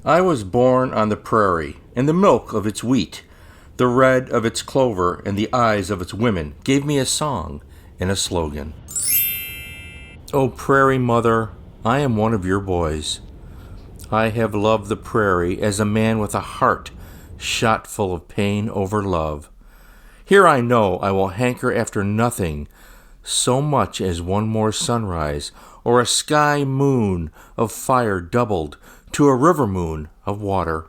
I was born on the prairie, and the milk of its wheat, the red of its clover, and the eyes of its women gave me a song and a slogan. O prairie mother, I am one of your boys. I have loved the prairie as a man with a heart shot full of pain over love. Here I know I will hanker after nothing so much as one more sunrise, or a sky moon of fire doubled to a river moon of water.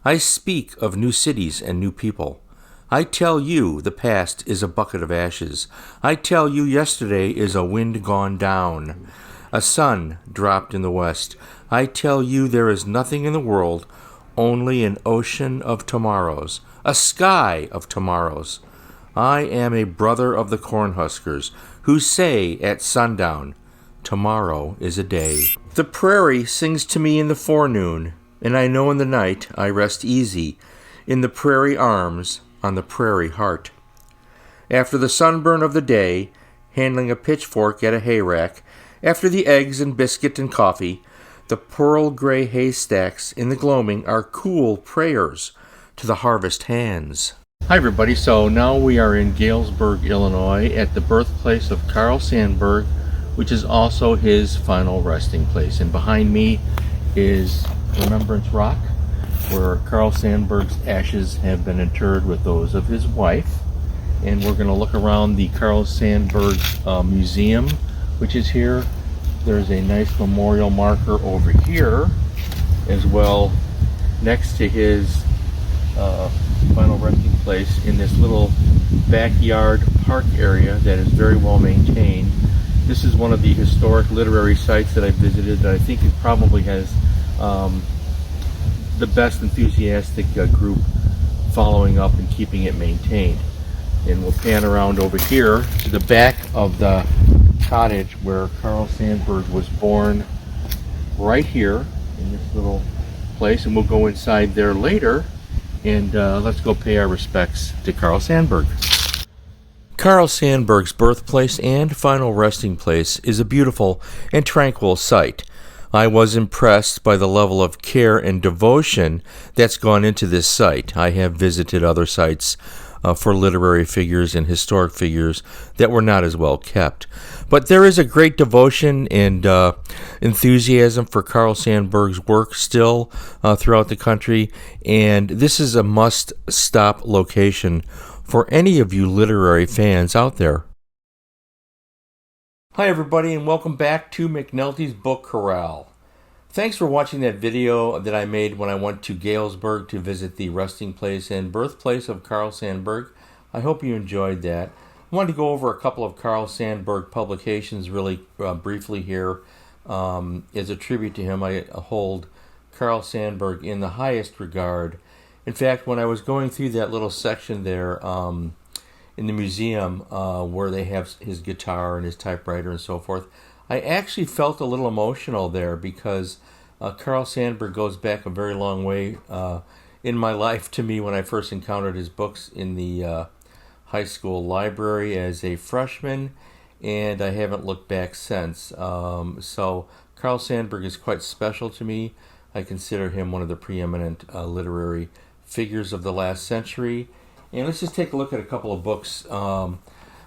I speak of new cities and new people. I tell you the past is a bucket of ashes. I tell you yesterday is a wind gone down, a sun dropped in the west. I tell you there is nothing in the world, only an ocean of tomorrows, a sky of tomorrows. I am a brother of the Cornhuskers, who say at sundown, tomorrow is a day. The prairie sings to me in the forenoon, and I know in the night I rest easy, in the prairie arms, on the prairie heart. After the sunburn of the day, handling a pitchfork at a hayrack, after the eggs and biscuit and coffee, the pearl-gray haystacks in the gloaming are cool prayers to the harvest hands. Hi everybody, so now we are in Galesburg, Illinois at the birthplace of Carl Sandburg, which is also his final resting place. And behind me is Remembrance Rock, where Carl Sandburg's ashes have been interred with those of his wife. And we're going to look around the Carl Sandburg Museum, which is here. There's a nice memorial marker over here as well, next to his final resting place in this little backyard park area that is very well maintained. This is one of the historic literary sites that I visited that I think it probably has the best enthusiastic group following up and keeping it maintained. And we'll pan around over here to the back of the cottage where Carl Sandburg was born, right here in this little place, and we'll go inside there later and let's go pay our respects to Carl Sandburg. Carl Sandburg's birthplace and final resting place is a beautiful and tranquil site. I was impressed by the level of care and devotion that's gone into this site. I have visited other sites for literary figures and historic figures that were not as well kept. But there is a great devotion and enthusiasm for Carl Sandburg's work still throughout the country, and this is a must-stop location for any of you literary fans out there. Hi everybody, and welcome back to McNulty's Book Corral. Thanks for watching that video that I made when I went to Galesburg to visit the resting place and birthplace of Carl Sandburg. I hope you enjoyed that. I wanted to go over a couple of Carl Sandburg publications really briefly here. As a tribute to him, I hold Carl Sandburg in the highest regard. In fact, when I was going through that little section there in the museum where they have his guitar and his typewriter and so forth, I actually felt a little emotional there because Carl Sandburg goes back a very long way in my life to me when I first encountered his books in the high school library as a freshman, and I haven't looked back since. So Carl Sandburg is quite special to me. I consider him one of the preeminent literary figures of the last century. And let's just take a look at a couple of books.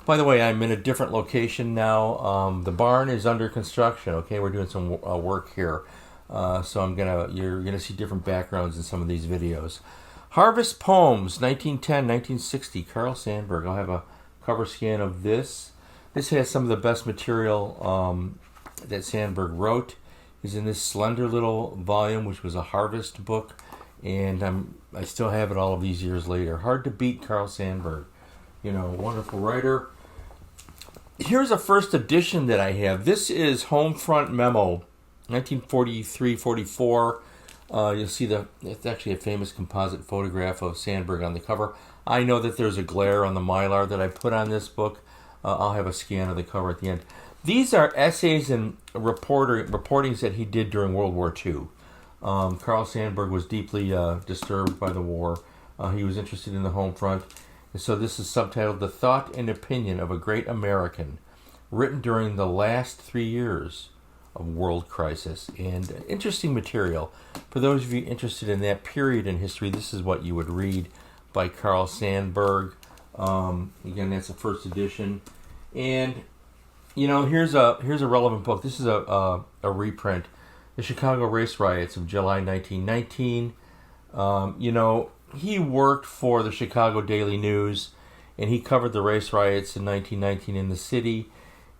By the way, I'm in a different location now. The barn is under construction. Okay, we're doing some work here, so you're gonna see different backgrounds in some of these videos. Harvest Poems, 1910-1960, Carl Sandburg. I'll have a cover scan of this. This has some of the best material that Sandburg wrote. He's in this slender little volume, which was a Harvest book, and I still have it all of these years later. Hard to beat Carl Sandburg. You know, wonderful writer. Here's a first edition that I have. This is Homefront Memo, 1943-44. You'll see it's actually a famous composite photograph of Sandburg on the cover. I know that there's a glare on the Mylar that I put on this book. I'll have a scan of the cover at the end. These are essays and reportings that he did during World War II. Carl Sandburg was deeply disturbed by the war. He was interested in the home front. So this is subtitled The Thought and Opinion of a Great American, written during the last 3 years of world crisis. And interesting material. For those of you interested in that period in history, this is what you would read by Carl Sandburg. Again, that's the first edition. And, here's a relevant book. This is a reprint. The Chicago Race Riots of July 1919. He worked for the Chicago Daily News, and he covered the race riots in 1919 in the city.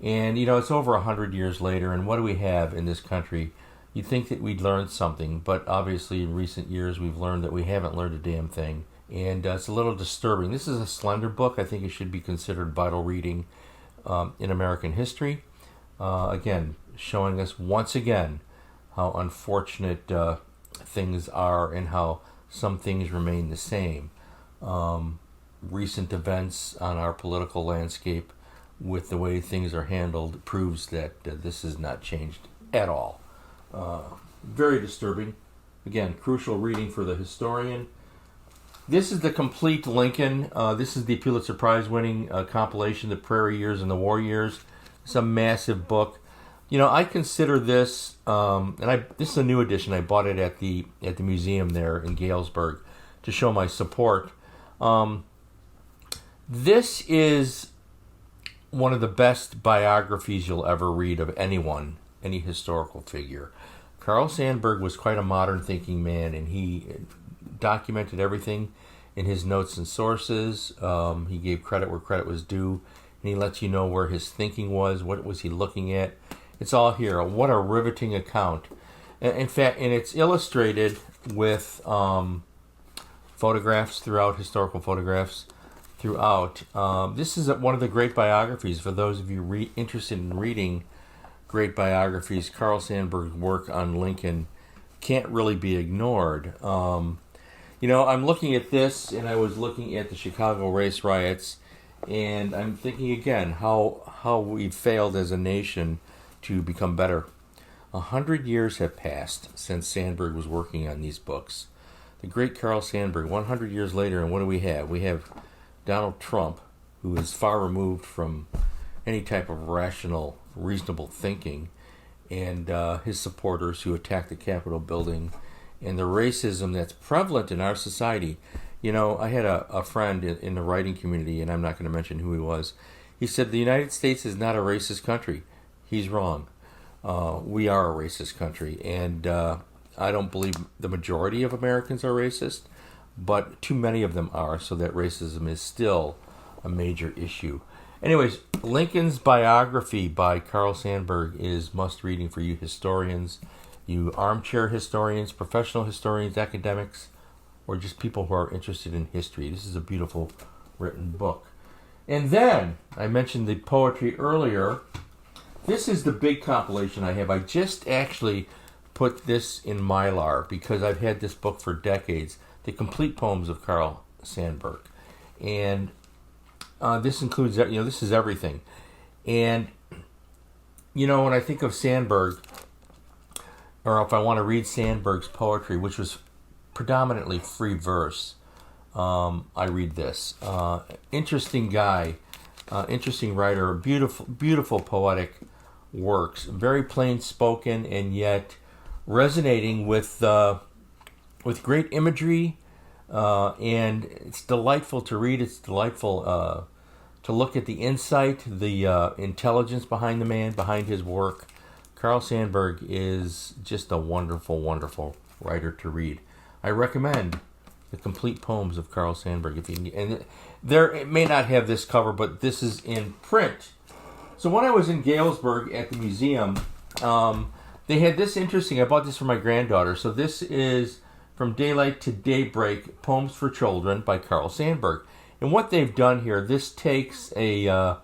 And, it's over 100 years later, and what do we have in this country? You'd think that we'd learned something, but obviously in recent years we've learned that we haven't learned a damn thing. And it's a little disturbing. This is a slender book. I think it should be considered vital reading in American history. Again, showing us once again how unfortunate things are and how some things remain the same. Recent events on our political landscape with the way things are handled proves that this has not changed at all. Very disturbing. Again, crucial reading for the historian. This is the complete Lincoln. This is the Pulitzer Prize winning compilation, The Prairie Years and the War Years. It's a massive book. I consider this, this is a new edition. I bought it at the museum there in Galesburg to show my support. This is one of the best biographies you'll ever read of anyone, any historical figure. Carl Sandburg was quite a modern thinking man, and he documented everything in his notes and sources. He gave credit where credit was due, and he lets you know where his thinking was, what was he looking at. It's all here. What a riveting account. In fact, and it's illustrated with photographs throughout, historical photographs throughout. This is one of the great biographies. For those of you interested in reading great biographies, Carl Sandburg's work on Lincoln can't really be ignored. I'm looking at this, and I was looking at the Chicago race riots, and I'm thinking again how we failed as a nation to become better. 100 years have passed since Sandberg was working on these books. The great Carl Sandburg, 100 years later, and what do we have? We have Donald Trump, who is far removed from any type of rational, reasonable thinking, and his supporters who attack the Capitol building, and the racism that's prevalent in our society. I had a friend in the writing community, and I'm not going to mention who he was. He said the United States is not a racist country. He's wrong. We are a racist country, and I don't believe the majority of Americans are racist, but too many of them are, so that racism is still a major issue. Anyways, Lincoln's biography by Carl Sandburg is must-reading for you historians, you armchair historians, professional historians, academics, or just people who are interested in history. This is a beautiful written book. And then, I mentioned the poetry earlier. This is the big compilation I have. I just actually put this in Mylar because I've had this book for decades. The complete poems of Carl Sandburg. And this includes, this is everything. And, when I think of Sandburg, or if I want to read Sandburg's poetry, which was predominantly free verse, I read this. Interesting guy, interesting writer, beautiful, beautiful poetic works, very plain spoken and yet resonating with great imagery, and it's delightful to read. It's delightful to look at the insight, the intelligence behind the man, behind his work. Carl Sandburg is just a wonderful, wonderful writer to read. I recommend the complete poems of Carl Sandburg. It may not have this cover, but this is in print. So when I was in Galesburg at the museum, they had this interesting. I bought this for my granddaughter. So this is From Daylight to Daybreak: Poems for Children by Carl Sandburg. And what they've done here, this takes a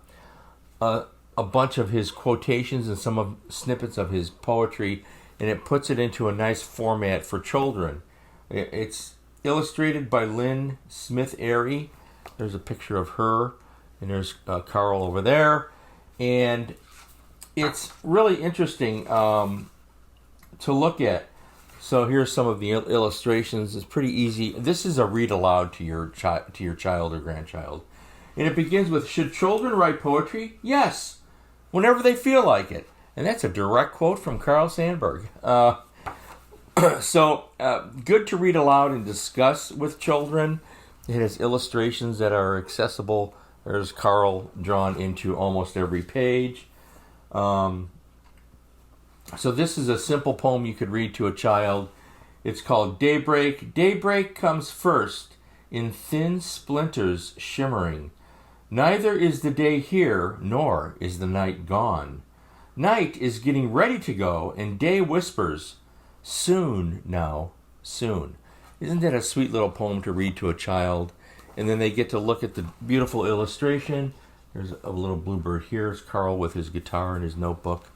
bunch of his quotations and some of snippets of his poetry, and it puts it into a nice format for children. It's illustrated by Lynn Smith Airy. There's a picture of her, and there's Carl over there. And it's really interesting to look at. So here's some of the illustrations. It's pretty easy. This is a read aloud to your child or grandchild. And it begins with, should children write poetry? Yes, whenever they feel like it. And that's a direct quote from Carl Sandburg. Good to read aloud and discuss with children. It has illustrations that are accessible. There's Carl drawn into almost every page. So this is a simple poem you could read to a child. It's called Daybreak. Daybreak comes first in thin splinters shimmering. Neither is the day here, nor is the night gone. Night is getting ready to go, and day whispers, soon now, soon. Isn't that a sweet little poem to read to a child? And then they get to look at the beautiful illustration. There's a little bluebird here. It's Carl with his guitar and his notebook.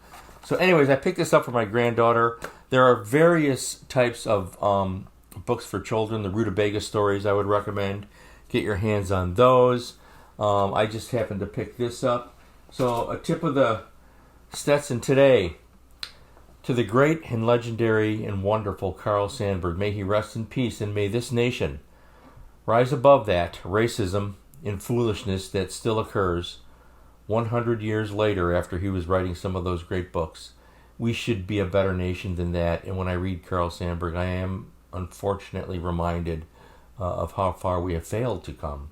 So anyways, I picked this up for my granddaughter. There are various types of books for children. The Rutabaga stories I would recommend. Get your hands on those. I just happened to pick this up. So a tip of the Stetson today. To the great and legendary and wonderful Carl Sandburg, may he rest in peace, and may this nation rise above that racism and foolishness that still occurs 100 years later after he was writing some of those great books. We should be a better nation than that. And when I read Carl Sandburg, I am unfortunately reminded of how far we have failed to come.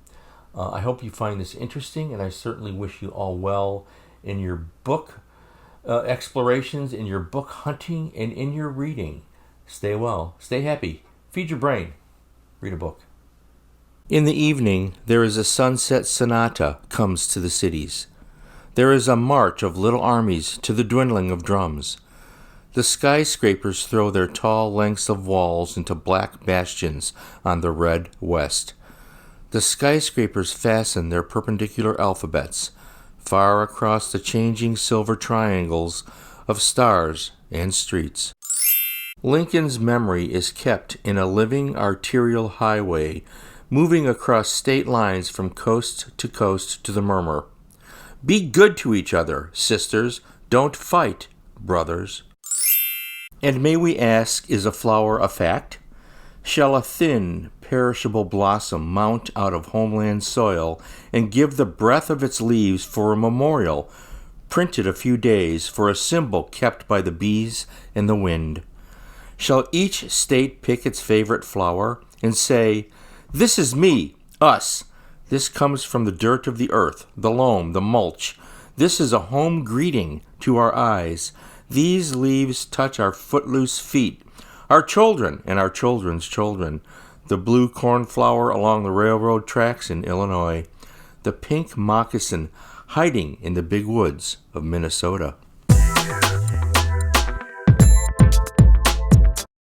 I hope you find this interesting, and I certainly wish you all well in your book explorations, in your book hunting, and in your reading. Stay well, stay happy, feed your brain, read a book. In the evening, there is a sunset sonata comes to the cities. There is a march of little armies to the dwindling of drums. The skyscrapers throw their tall lengths of walls into black bastions on the red west. The skyscrapers fasten their perpendicular alphabets far across the changing silver triangles of stars and streets. Lincoln's memory is kept in a living arterial highway, moving across state lines from coast to the murmur. Be good to each other, sisters. Don't fight, brothers. And may we ask, is a flower a fact? Shall a thin, perishable blossom mount out of homeland soil and give the breath of its leaves for a memorial, printed a few days for a symbol kept by the bees and the wind? Shall each state pick its favorite flower and say, this is me, us. This comes from the dirt of the earth, the loam, the mulch. This is a home greeting to our eyes. These leaves touch our footloose feet, our children and our children's children, the blue cornflower along the railroad tracks in Illinois, the pink moccasin hiding in the big woods of Minnesota.